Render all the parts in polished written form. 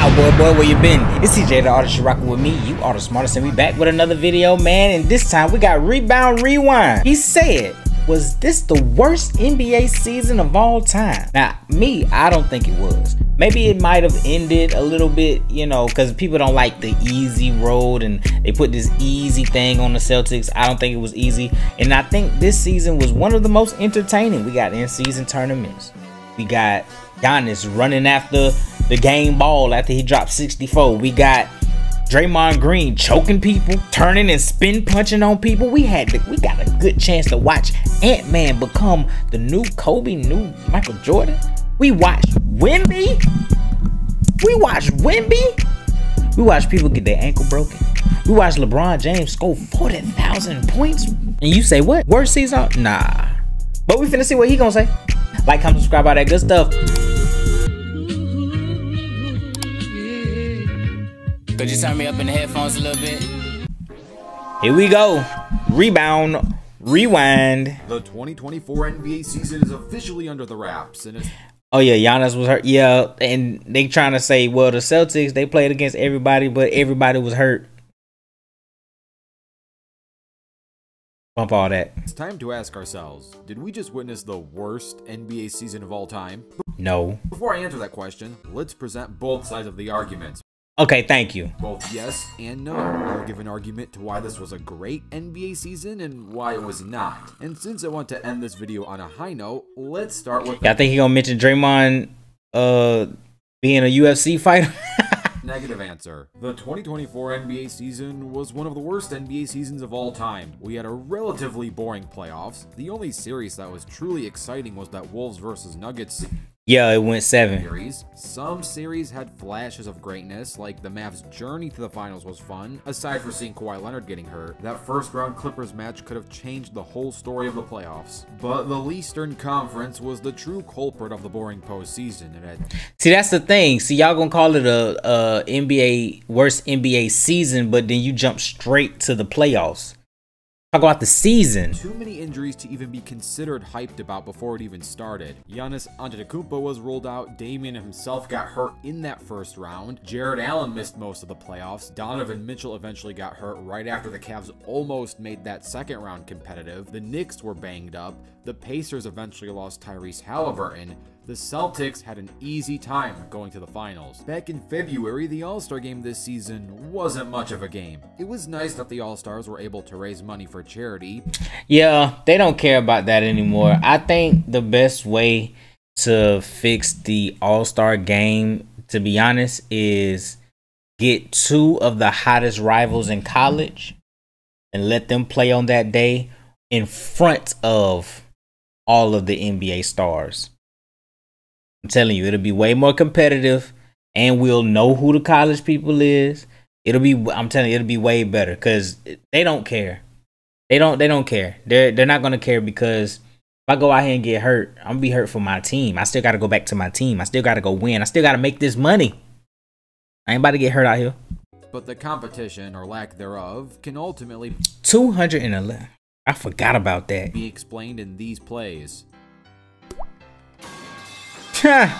Boy, where you been? It's TeeJay, the artist. You rockin' with me. You are the smartest, and we back with another video, man. And this time we got Rebound Rewind. He said, was this the worst NBA season of all time? Now, me, I don't think it was. Maybe it might have ended a little bit, you know, because people don't like the easy road and they put this easy thing on the Celtics. I don't think it was easy. And I think this season was one of the most entertaining. We got in-season tournaments. We got Giannis running after the game ball after he dropped 64. We got Draymond Green choking people, turning and spin punching on people. We got a good chance to watch Ant-Man become the new Kobe, new Michael Jordan. We watched Wemby. We watched people get their ankle broken. We watched LeBron James score 40,000 points. And you say what? Worst season? Nah. But we finna see what he gonna say. Like, comment, subscribe, all that good stuff. Could you turn me up in the headphones a little bit? Here we go. Rebound Rewind. The 2024 NBA season is officially under the wraps, and it's... Oh yeah, Giannis was hurt. Yeah, and they trying to say, well, the Celtics, they played against everybody, but everybody was hurt. Bump all that. It's time to ask ourselves, did we just witness the worst NBA season of all time? No. Before I answer that question, let's present both sides of the argument. Okay, thank you. Both yes and no. I'll give an argument to why this was a great NBA season and why it was not. And since I want to end this video on a high note, let's start with... Yeah, I think he gonna mention Draymond being a UFC fighter. Negative answer. The 2024 NBA season was one of the worst NBA seasons of all time. We had a relatively boring playoffs. The only series that was truly exciting was that Wolves versus Nuggets yeah, it went 7. series. Some series had flashes of greatness, like the Mavs' journey to the finals was fun. Aside from seeing Kawhi Leonard getting hurt, that first round Clippers match could have changed the whole story of the playoffs. But the Eastern Conference was the true culprit of the boring postseason. See, that's the thing. See, y'all gonna call it a NBA worst NBA season, but then you jump straight to the playoffs. Talk about the season. Too many injuries to even be considered hyped about before it even started. Giannis Antetokounmpo was ruled out. Damian himself got hurt in that first round. Jared Allen missed most of the playoffs. Donovan Mitchell eventually got hurt right after the Cavs almost made that second round competitive. The Knicks were banged up. The Pacers eventually lost Tyrese Halliburton. The Celtics had an easy time going to the finals. Back in February, the All-Star game this season wasn't much of a game. It was nice that the All-Stars were able to raise money for charity. Yeah, they don't care about that anymore. I think the best way to fix the All-Star game, to be honest, is get 2 of the hottest rivals in college and let them play on that day in front of all of the NBA stars. I'm telling you, it'll be way more competitive, and we'll know who the college people is. I'm telling you, it'll be way better because they don't care. They don't care. They're not gonna care because if I go out here and get hurt, I'm gonna be hurt for my team. I still gotta go back to my team. I still gotta go win. I still gotta make this money. I ain't about to get hurt out here. But the competition, or lack thereof, can ultimately 211. I forgot about that. Be explained in these plays. From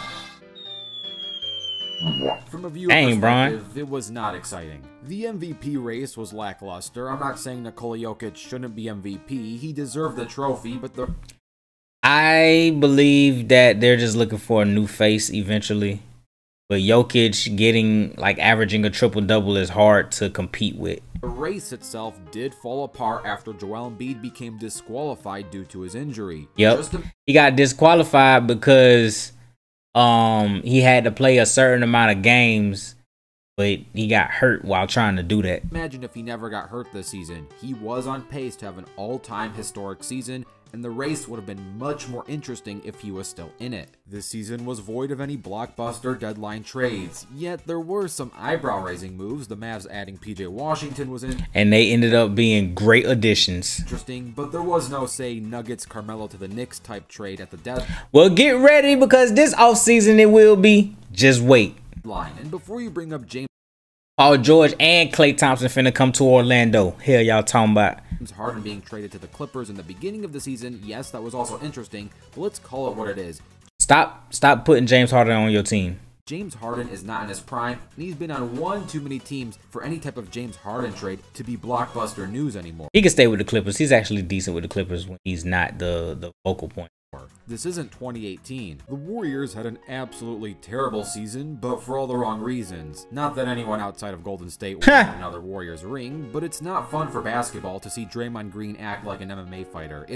a viewer perspective, it was not exciting. The MVP race was lackluster. I'm not saying Nikola Jokic shouldn't be MVP. He deserved the trophy, but I believe that they're just looking for a new face eventually. But Jokic getting, like, averaging a triple-double is hard to compete with. The race itself did fall apart after Joel Embiid became disqualified due to his injury. Yep. He got disqualified because he had to play a certain amount of games, but he got hurt while trying to do that. Imagine if he never got hurt this season. He was on pace to have an all-time historic season, and the race would have been much more interesting if he was still in it. This season was void of any blockbuster deadline trades, yet there were some eyebrow-raising moves. The Mavs adding PJ Washington was in, and they ended up being great additions. Interesting, but there was no, say, Nuggets Carmelo to the Knicks type trade at the deadline. Well, get ready because this offseason it will be. Just wait. And before you bring up James Paul George and Klay Thompson finna come to Orlando. Hell y'all talking about? Harden being traded to the Clippers in the beginning of the season, yes, that was also interesting, but let's call it what it is. Stop putting James Harden on your team. James Harden is not in his prime, and he's been on one too many teams for any type of James Harden trade to be blockbuster news anymore. He can stay with the Clippers. He's actually decent with the Clippers when he's not the focal point. This isn't 2018. The Warriors had an absolutely terrible season, but for all the wrong reasons. Not that anyone outside of Golden State will win another Warriors ring, but it's not fun for basketball to see Draymond Green act like an MMA fighter.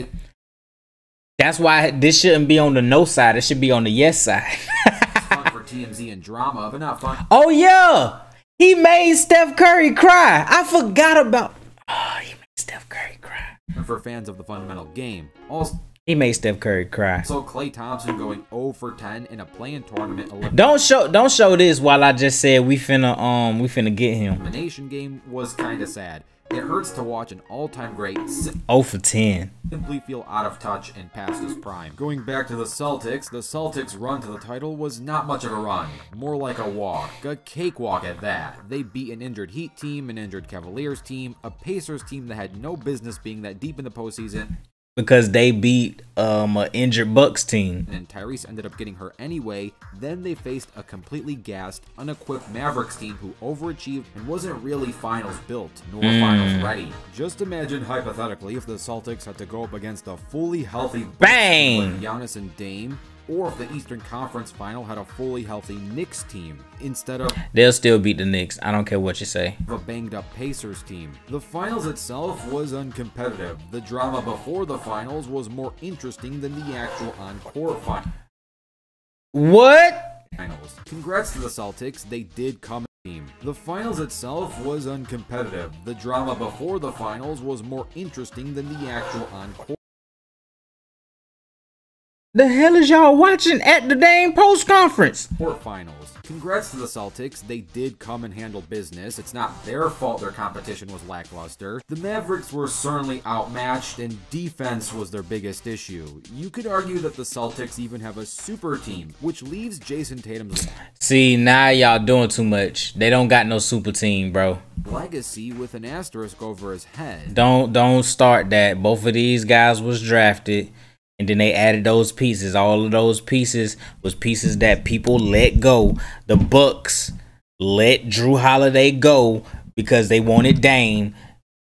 That's why this shouldn't be on the no side. It should be on the yes side. It's fun for TMZ and drama, but not fun. Oh, yeah. He made Steph Curry cry. I forgot about... Oh, he made Steph Curry cry. For fans of the fundamental game. Also, he made Steph Curry cry. So Klay Thompson going 0 for 10 in a play-in tournament. Don't show this while I just said we finna get him. Elimination game was kind of sad. It hurts to watch an all-time great 0 for 10 simply feel out of touch and past his prime. Going back to the Celtics run to the title was not much of a run. More like a walk. A cakewalk at that. They beat an injured Heat team, an injured Cavaliers team, a Pacers team that had no business being that deep in the postseason. Because they beat an injured Bucks team. And Tyrese ended up getting hurt anyway. Then they faced a completely gassed, unequipped Mavericks team who overachieved and wasn't really finals built, nor finals ready. Just imagine hypothetically if the Celtics had to go up against a fully healthy Bang! Like Giannis and Dame, or if the Eastern Conference Final had a fully healthy Knicks team instead of... They'll still beat the Knicks. I don't care what you say. ...a banged-up Pacers team. The finals itself was uncompetitive. The drama before the finals was more interesting than the actual on-court What? finals. Congrats to the Celtics. They did come team. The finals itself was uncompetitive. The drama before the finals was more interesting than the actual on-court. The hell is y'all watching at the dang post conference? Finals. Congrats to the Celtics. They did come and handle business. It's not their fault their competition was lackluster. The Mavericks were certainly outmatched, and defense was their biggest issue. You could argue that the Celtics even have a super team, which leaves Jason Tatum's... See, now y'all doing too much. They don't got no super team, bro. ...legacy with an asterisk over his head. Don't start that. Both of these guys was drafted. And then they added those pieces. All of those pieces was pieces that people let go. The Bucks let Drew Holiday go because they wanted Dame.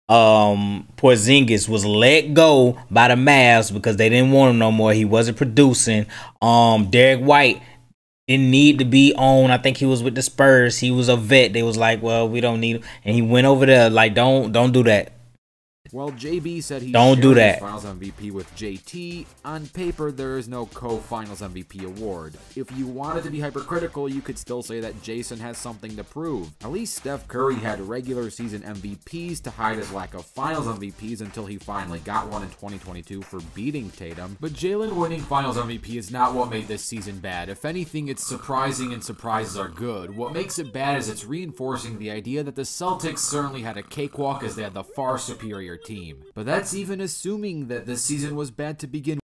Porzingis was let go by the Mavs because they didn't want him no more. He wasn't producing. Derek White didn't need to be on. I think he was with the Spurs. He was a vet. They was like, well, we don't need him. And he went over there. Like, don't do that. Well, JB said he don't do that. His Finals MVP with JT. On paper, there is no co-Finals MVP award. If you wanted to be hypercritical, you could still say that Jason has something to prove. At least Steph Curry had regular season MVPs to hide his lack of Finals MVPs until he finally got one in 2022 for beating Tatum. But Jalen winning Finals MVP is not what made this season bad. If anything, it's surprising, and surprises are good. What makes it bad is it's reinforcing the idea that the Celtics certainly had a cakewalk as they had the far superior team. But that's even assuming that this season was bad to begin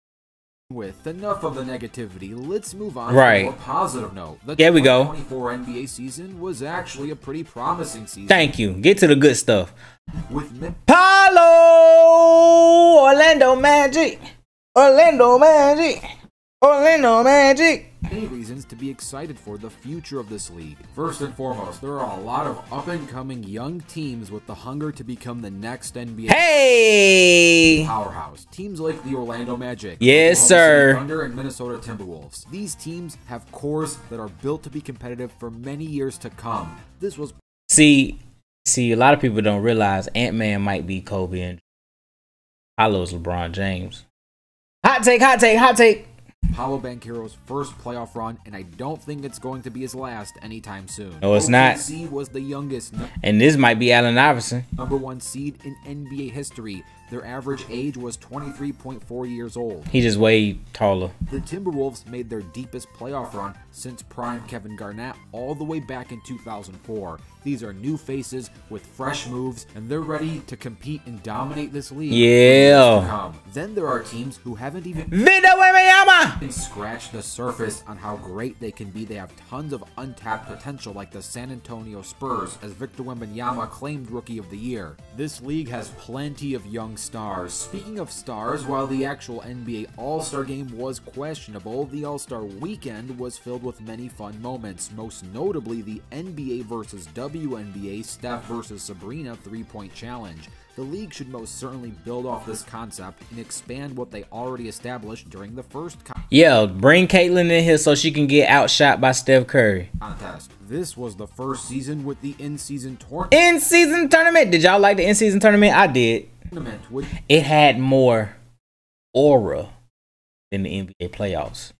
with. Enough of the negativity. Let's move on to a more positive note. The 2024 NBA season was actually a pretty promising season. Thank you. Get to the good stuff. With Paulo, Orlando Magic. Orlando Magic. Orlando Magic. Many reasons to be excited for the future of this league. First and foremost, there are a lot of up-and-coming young teams with the hunger to become the next NBA powerhouse. Teams like the Orlando Magic, yes, sir, Thunder, and Minnesota Timberwolves. These teams have cores that are built to be competitive for many years to come. This was see, a lot of people don't realize Ant-Man might be Kobe and Paulo's LeBron James. Hot take, hot take, hot take. Paolo Banchero's first playoff run, and I don't think it's going to be his last anytime soon. No, it's not. OKC was the youngest. And this might be Allen Iverson. #1 seed in NBA history. Their average age was 23.4 years old. He just way taller. The Timberwolves made their deepest playoff run since prime Kevin Garnett all the way back in 2004. These are new faces with fresh moves, and they're ready to compete and dominate this league. Yeah. Then there are teams who haven't even... Video, Wembanyama! They scratched the surface on how great they can be. They have tons of untapped potential like the San Antonio Spurs, as Victor Wembanyama claimed Rookie of the Year. This league has plenty of young stars. Speaking of stars, while the actual NBA All-Star Game was questionable, the All-Star Weekend was filled with many fun moments, most notably the NBA versus WNBA Steph versus Sabrina 3-point challenge. The league should most certainly build off this concept and expand what they already established during the first Yeah, bring Caitlyn in here so she can get outshot by Steph Curry. contest. This was the first season with the in-season tournament. In-season tournament. Did y'all like the in-season tournament? I did. It had more aura than the NBA playoffs.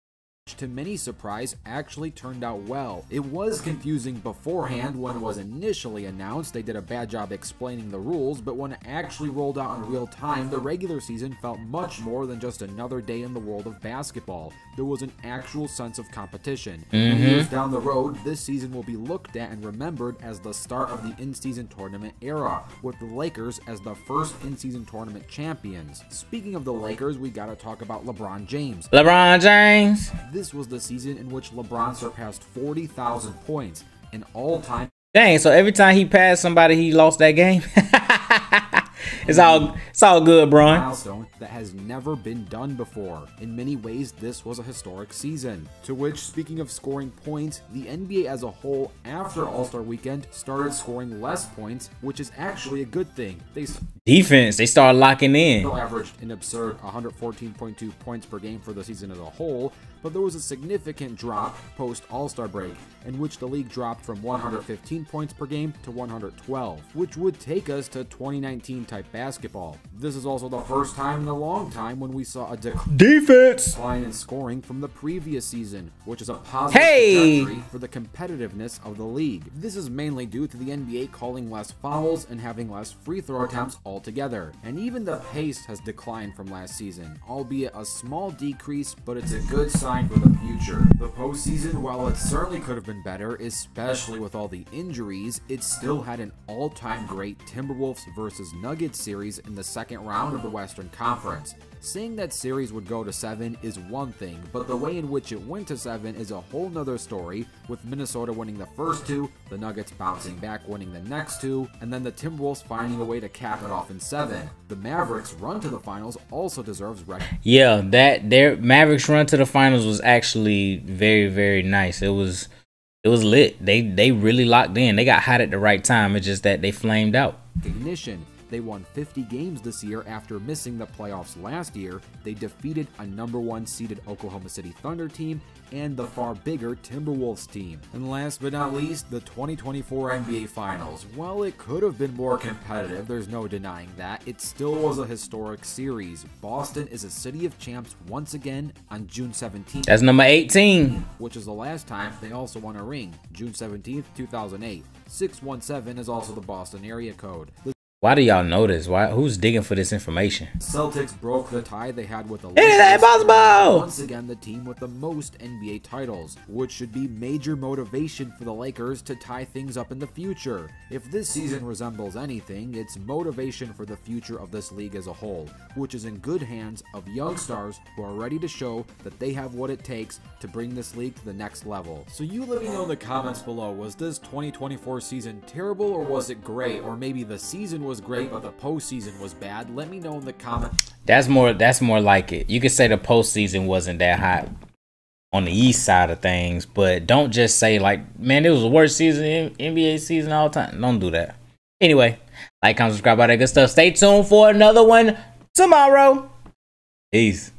To many surprise, actually turned out well. It was confusing beforehand when it was initially announced. They did a bad job explaining the rules, but when it actually rolled out in real time, the regular season felt much more than just another day in the world of basketball. There was an actual sense of competition. Years down the road, this season will be looked at and remembered as the start of the in-season tournament era, with the Lakers as the first in-season tournament champions. Speaking of the Lakers, we gotta talk about LeBron James. LeBron James. This was the season in which LeBron surpassed 40,000 points, an all-time. Dang, so every time he passed somebody, he lost that game? It's all good, bro. Milestone that has never been done before. In many ways, this was a historic season. To which, speaking of scoring points, the NBA as a whole, after All-Star Weekend, started scoring less points, which is actually a good thing. Defense, they started locking in. Still averaged an absurd 114.2 points per game for the season as a whole, but there was a significant drop post All-Star break, in which the league dropped from 115 points per game to 112, which would take us to 2019 type basketball. This is also the first time in a long time when we saw a decline in scoring from the previous season, which is a positive trajectory for the competitiveness of the league. This is mainly due to the NBA calling less fouls and having less free throw attempts altogether, and even the pace has declined from last season, albeit a small decrease, but it's a good sign for the future. The postseason, while it certainly could have been better, especially with all the injuries, it still had an all-time great Timberwolves versus Nuggets series in the second round of the Western Conference. Saying that series would go to 7 is one thing, but the way in which it went to 7 is a whole nother story, with Minnesota winning the first 2, the Nuggets bouncing back winning the next 2, and then the Timberwolves finding a way to cap it off in 7. The Mavericks' run to the finals also deserves recognition. Yeah, their Mavericks run to the finals was actually very, very nice. It was lit. They really locked in. They got hot at the right time. It's just that they flamed out. They won 50 games this year after missing the playoffs last year. They defeated a #1 seeded Oklahoma City Thunder team and the far bigger Timberwolves team. And last but not least, the 2024 NBA Finals. While it could have been more competitive, there's no denying that, it still was a historic series. Boston is a city of champs once again on June 17th. That's number 18. Which is the last time they also won a ring, June 17th, 2008. 617 is also the Boston area code. Why do y'all know this? Who's digging for this information? Celtics broke the tie they had with the Lakers. It ain't possible! Once again, the team with the most NBA titles, which should be major motivation for the Lakers to tie things up in the future. If this season resembles anything, it's motivation for the future of this league as a whole, which is in good hands of young stars who are ready to show that they have what it takes to bring this league to the next level. So you let me know in the comments below, was this 2024 season terrible or was it great? Or maybe the season was great but the postseason was bad? Let me know in the comments. That's more like it. You could say the postseason wasn't that hot on the east side of things, but don't just say like, man, it was the worst season in NBA season all time. Don't do that. Anyway, like, comment, subscribe, all that good stuff. Stay tuned for another one tomorrow. Peace.